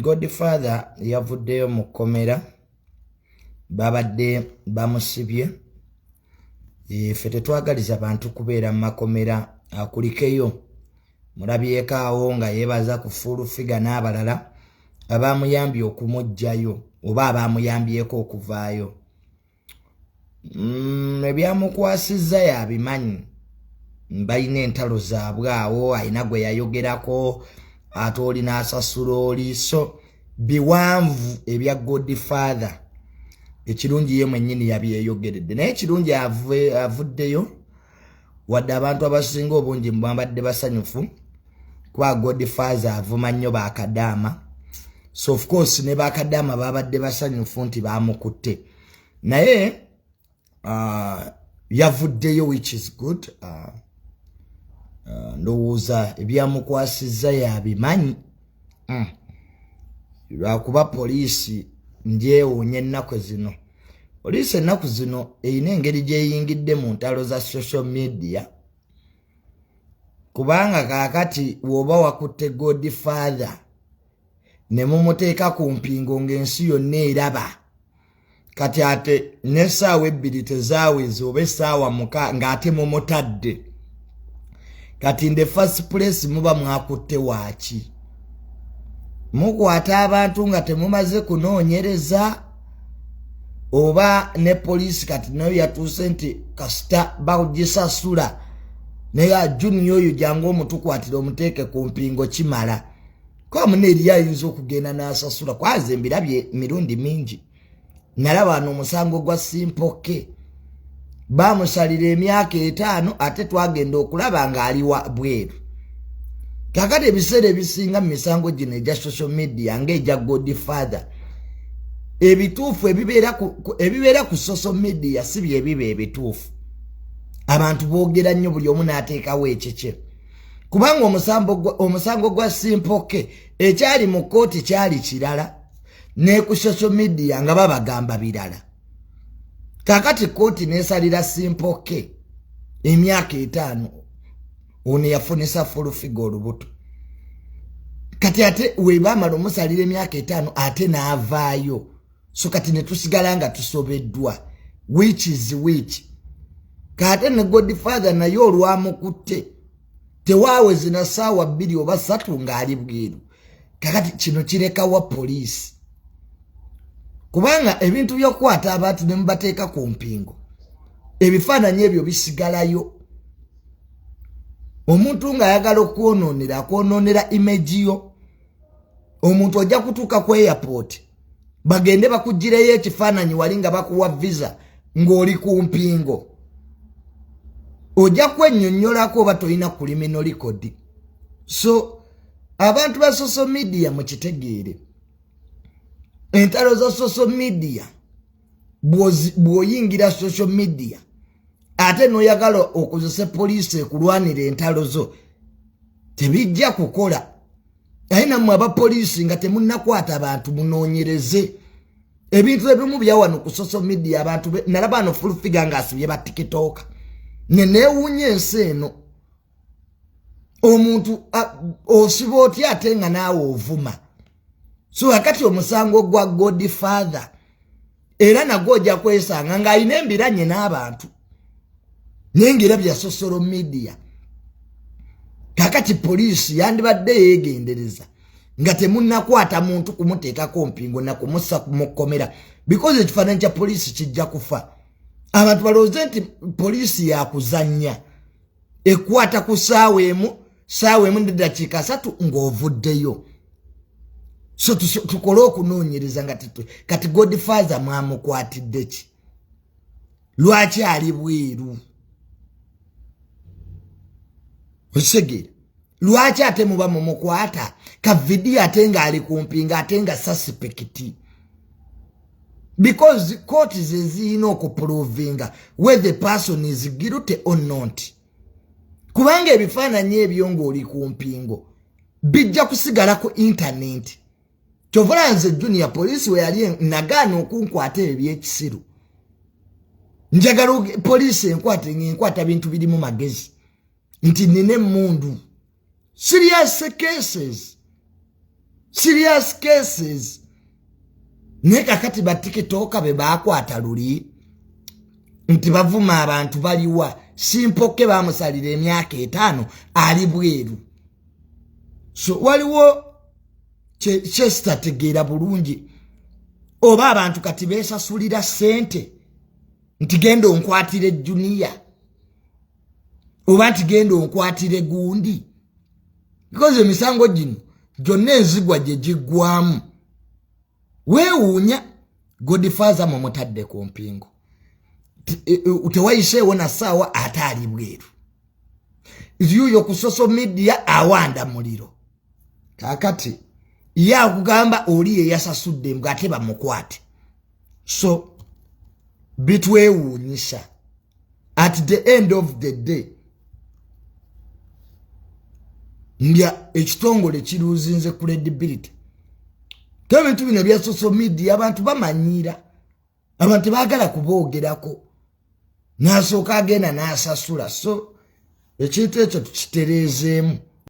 Godfather yavuddeyo mu kkomera babadde bamusibye. Ffe tetwagaliza bantu kubeera mu makomera. Akulikeyo mulabyeko awo nga yeebaza ku full figure n'abalala abamuyambye okumuggyayo oba abamuyambyeko okuvaayo. Ebyamukwasizza yabimanyi, balina entalo zaabwe awo, alina gwe yayogerako ate oli n'asasula oli. So biwanvu ebya Godfather. Ekirungi ye mwennyini yabyeyogeredde, naye ekirungi avuddeyo wadde abantu abasinga obungi mbambadde basanyufu kuba Godfather avuma nnyo bakadaama. So of course ne bakadaama babadde basanyufu nti bamukutte, naye yavuddeyo, which is good. Ndowooza ebyamukwasizza yabimanyi. Lwakuba poliisi ndyewuunya ennaku zino. Poliisi ennaku zino erina engeri gyeyingidde mu ntalo za social media, kubanga kaakati woba wakutte Godfather ne mumuteeka ku mpingo ng'ensi yonna eraba, kati ate n'essaawa ebbiri tezaawezi oba essaawa muka ng'ate mumutadde, kati in the first place muba mwakutte waaki? Mukwata abantu nga temumaze kunoonyereza, oba ne poliisi kati nayo yatuuse nti kasita bakugisasula naye Junior oyo jangu omutukwatira omuteeke ku mpingo kimala. Kwa mune eriyo ayinza okugenda n'asasula. Kwaze mbirabye mirundi mingi. Nalaba wano omusango gwa Simpoke bamusalira emyaka 5 ate twagenda okulaba ng'ali bweru. Kakati ebiseera ebisinga mu misango gino egya social media ng'egya Godfather, ebituufu ebibeera ku social media si bye biba ebituufu. Abantu boogera nnyo, buli omu n'ateekawo ekikye, kubanga omusango gwa Simpoke ekyali mu kkooti kyali kirala, ne ku social media nga babagamba birala. Kakati kkooti neesalira Simpoke emyaka 5, ono yafunisa full figure olubuto. Kati ate webamala omusalira emyaka 5 ate n'avaayo. So kati ne tusigala nga tusobeddwa, which is which. Kate ne Godfather naye olwamukutte tewaaweze na ssaawa 2 oba 3 ng'ali bweru. Kakati kino kirekawa poliisi, kubanga ebintu by'okukwata abantu ne mubateeka ku mpingo, ebifaananyi ebyo bisigalayo. Omuntu ng'ayagala okwonoonera image yo, omuntu ojja kutuuka ku airport bagende bakuggireyo ekifaananyi wali nga bakuwa visa ng'oli ku mpingo, ojja kwennyonnyolako oba tolina criminal record. So abantu ba social media mukitegeere, entalo za social media bw'oyingira social media ate n'oyagala okozesa poliisi ekulwanira entalo zo, tebijja kukola. Aye nammwe abapoliisi nga temunnakwata abantu munoonyereze. Ebintu ebimu bya wano ku social media abantu nalaba no full figure ng'asibye ba TikTok. Neewuunya ensi eno. Omuntu osiba otya ate nga naawe ovuma. So wakati omusango gwa Godfather era nagwo ojja kwesanga ng'alina embiranye n'abantu n'engera bya social media. Kakati poliisi yandibadde yeegendereza nga temunnakwata muntu kumuteekako mpingo na kumussa kumukomera, because ekifaananyi kya poliisi kijja kufa. Abantu balowooze nti poliisi yakuzannya, ekwata ku ssaawa emu n'eddakiika 3 ng'ovuddeyo. So tukole okunoonyereza nga kati Godfather mwamukwatidde ki? Lwaki ali bweru? Osegere lwaki ate muba mumukwata ka video ate nga ali ku mpinga ate nga suspect? Because court zezina okuprovinga whether the person is guilty or not. Kubanga ebifaananyi ebyo ng'oli ku mpingo bijja kusigala ku internet. Kyovula nze Junior poliisi we yali nagaana okunkwata ebyekisiru. Njagala poliisi enkwata bintu birimu magezi nti nine mundu. Serious cases. serious cases neka kati batikitoka be bakwata luli nti bavuma abantu baliwa simpoke bamusalira emyaka 5 ali bweru so waliwo kyestategeera bulungi oba abantu kati besasulira sente nti genda onkwatire junior oba nti genda onkwatire gundi because emisango gino gyonna enzigwa gye giggwamu weewuunya Godfather mumutadde ku mpingo tewayiseewo na ssaawa ate ali bweru yuyo ku social media awanda muliro kakati ye akugamba oli ye yasasudde mbwa ate bamukwate so bitwewuunyisa at the end of the day ndya ekitongole kiruzinze credibility kabintu bino bya social media abantu bamanyira abantu bagala kuboogerako nasooka agenda n'asasula so ekintu ekyo tukitereezeemu